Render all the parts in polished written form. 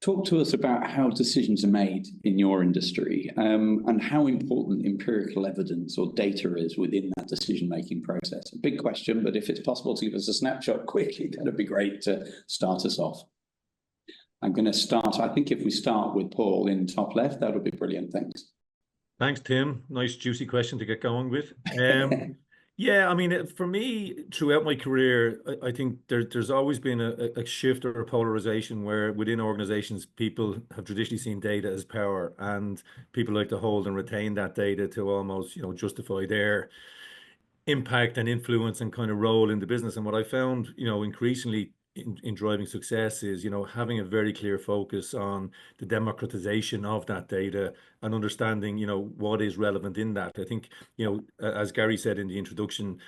talk to us about how decisions are made in your industry, and how important empirical evidence or data is within that decision-making process. A big question, but if it's possible to give us a snapshot quickly, that'd be great to start us off. I'm going to start, I think if we start with Paul in top left, that'll be brilliant. Thanks. Thanks, Tim. Nice, juicy question to get going with. Yeah, I mean, for me, throughout my career, I think there's always been a shift or a polarization where within organizations, people have traditionally seen data as power, and people like to hold and retain that data to almost, justify their impact and influence and kind of role in the business. And what I found, increasingly in driving success is, having a very clear focus on the democratization of that data and understanding, what is relevant in that. I think, as Gary said in the introduction,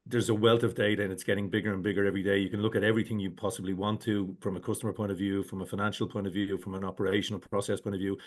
there's a wealth of data and it's getting bigger and bigger every day. You can look at everything you possibly want to from a customer point of view, from a financial point of view, from an operational process point of view.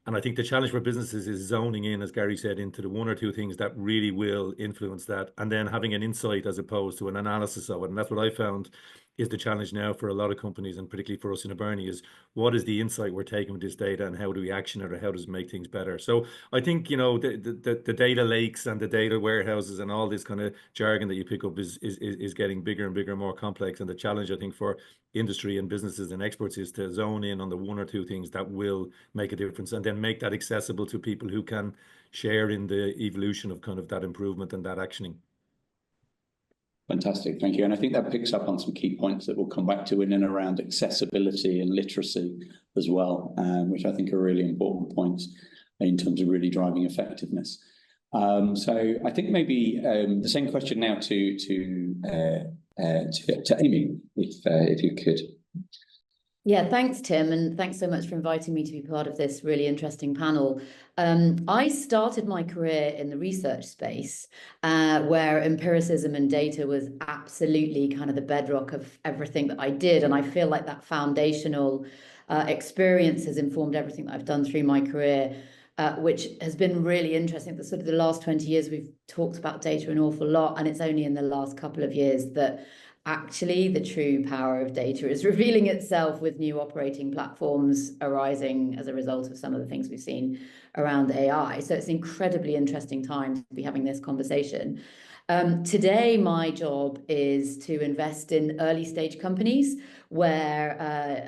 And I think the challenge for businesses is zoning in, as Gary said, into the one or two things that really will influence that, and then having an insight as opposed to an analysis of it. And that's what I found is the challenge now for a lot of companies, and particularly for us in Aberni, is what is the insight we're taking with this data and how do we action it, or how does it make things better? So I think, the data lakes and the data warehouses and all this kind of jargon that you pick up is getting bigger and bigger and more complex. And the challenge, I think, for industry and businesses and experts is to zone in on the one or two things that will make a difference, and then make that accessible to people who can share in the evolution of kind of that improvement and that actioning. Fantastic, thank you. And I think that picks up on some key points that we'll come back to in and around accessibility and literacy as well, which I think are really important points in terms of really driving effectiveness. So I think maybe the same question now to Amy, if you could. Yeah, thanks, Tim, and thanks so much for inviting me to be part of this really interesting panel. I started my career in the research space, where empiricism and data was absolutely kind of the bedrock of everything that I did. And I feel like that foundational experience has informed everything that I've done through my career, which has been really interesting. The sort of the last 20 years, we've talked about data an awful lot, and it's only in the last couple of years that actually the true power of data is revealing itself, with new operating platforms arising as a result of some of the things we've seen around AI. So it's an incredibly interesting time to be having this conversation. Today, my job is to invest in early stage companies where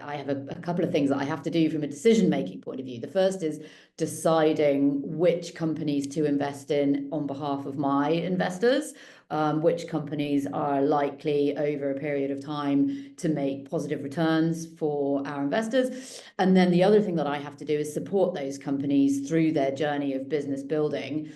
I have a couple of things that I have to do from a decision-making point of view. The first is deciding which companies to invest in on behalf of my investors, which companies are likely over a period of time to make positive returns for our investors. And then the other thing that I have to do is support those companies through their journey of business building.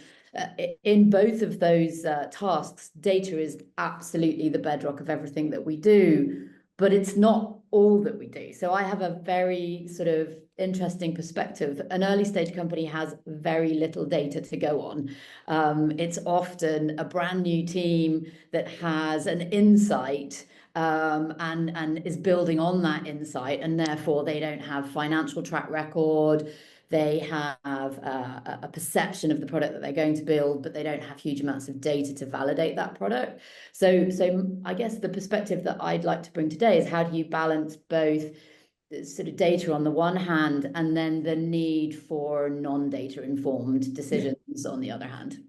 In both of those tasks, data is absolutely the bedrock of everything that we do, but it's not all that we do. So I have a very sort of interesting perspective. An early stage company has very little data to go on. It's often a brand new team that has an insight and is building on that insight, and therefore they don't have financial track record. They have a perception of the product that they're going to build, but they don't have huge amounts of data to validate that product. So I guess the perspective that I'd like to bring today is, how do you balance both sort of data on the one hand and then the need for non-data informed decisions on the other hand?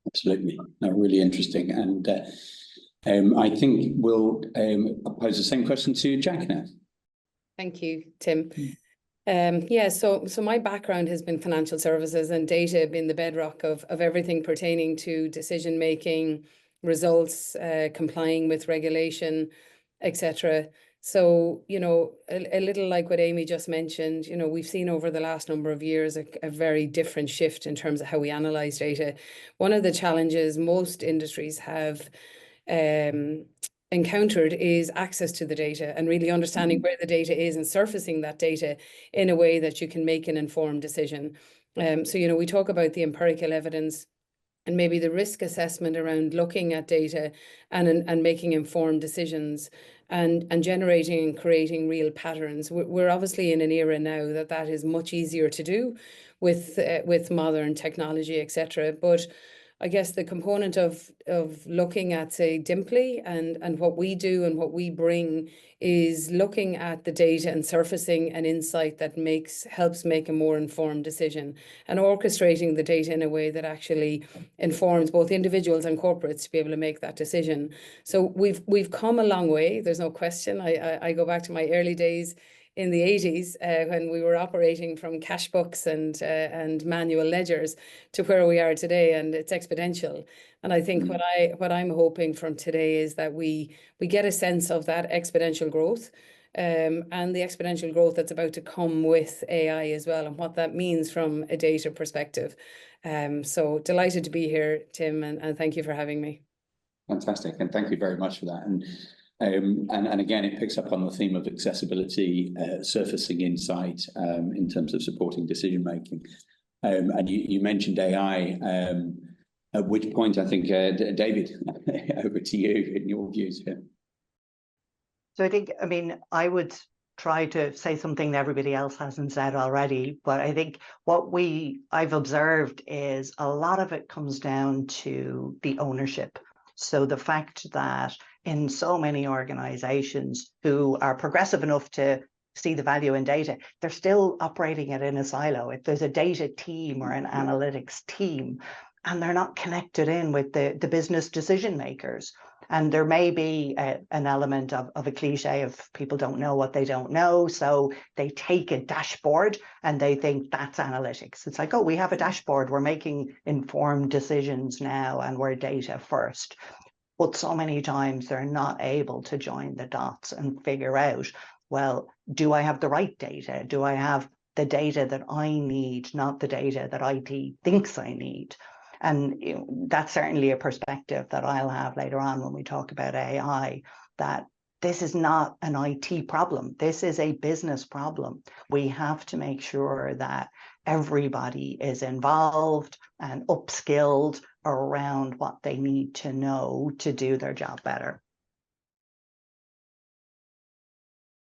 Absolutely. No, really interesting. And I think we'll pose the same question to Jack now. Thank you, Tim. Yeah, so my background has been financial services, and data have been the bedrock of everything pertaining to decision making, results, complying with regulation, etc. So, a little like what Amy just mentioned, we've seen over the last number of years a very different shift in terms of how we analyze data. One of the challenges most industries have encountered is access to the data, and really understanding where the data is and surfacing that data in a way that you can make an informed decision. So, we talk about the empirical evidence and maybe the risk assessment around looking at data and making informed decisions and generating and creating real patterns. We're obviously in an era now that is much easier to do with modern technology, etc. But I guess the component of looking at, say, Dimply and what we do and what we bring is looking at the data and surfacing an insight that helps make a more informed decision, and orchestrating the data in a way that actually informs both individuals and corporates to be able to make that decision. So we've come a long way. There's no question. I go back to my early days in the 80s when we were operating from cash books and manual ledgers to where we are today, and it's exponential. And I think what I'm hoping from today is that we get a sense of that exponential growth, and the exponential growth that's about to come with AI as well, and what that means from a data perspective. So delighted to be here, Tim, and thank you for having me. Fantastic, and thank you very much for that. And again, it picks up on the theme of accessibility, surfacing insight in terms of supporting decision making. And you mentioned AI, at which point I think, David, over to you in your views here. So I mean, I would try to say something that everybody else hasn't said already, but I think what I've observed is a lot of it comes down to the ownership. So the fact that in so many organizations who are progressive enough to see the value in data, they're still operating it in a silo. If there's a data team or an analytics team, and they're not connected in with the business decision makers. And there may be an element of a cliche of people don't know what they don't know. So they take a dashboard and they think that's analytics. It's like, oh, we have a dashboard. We're making informed decisions now and we're data first. But so many times they're not able to join the dots and figure out, well, do I have the right data? Do I have the data that I need, not the data that IT thinks I need? And that's certainly a perspective that I'll have later on when we talk about AI, that this is not an IT problem. This is a business problem. We have to make sure that everybody is involved and upskilled around what they need to know to do their job better.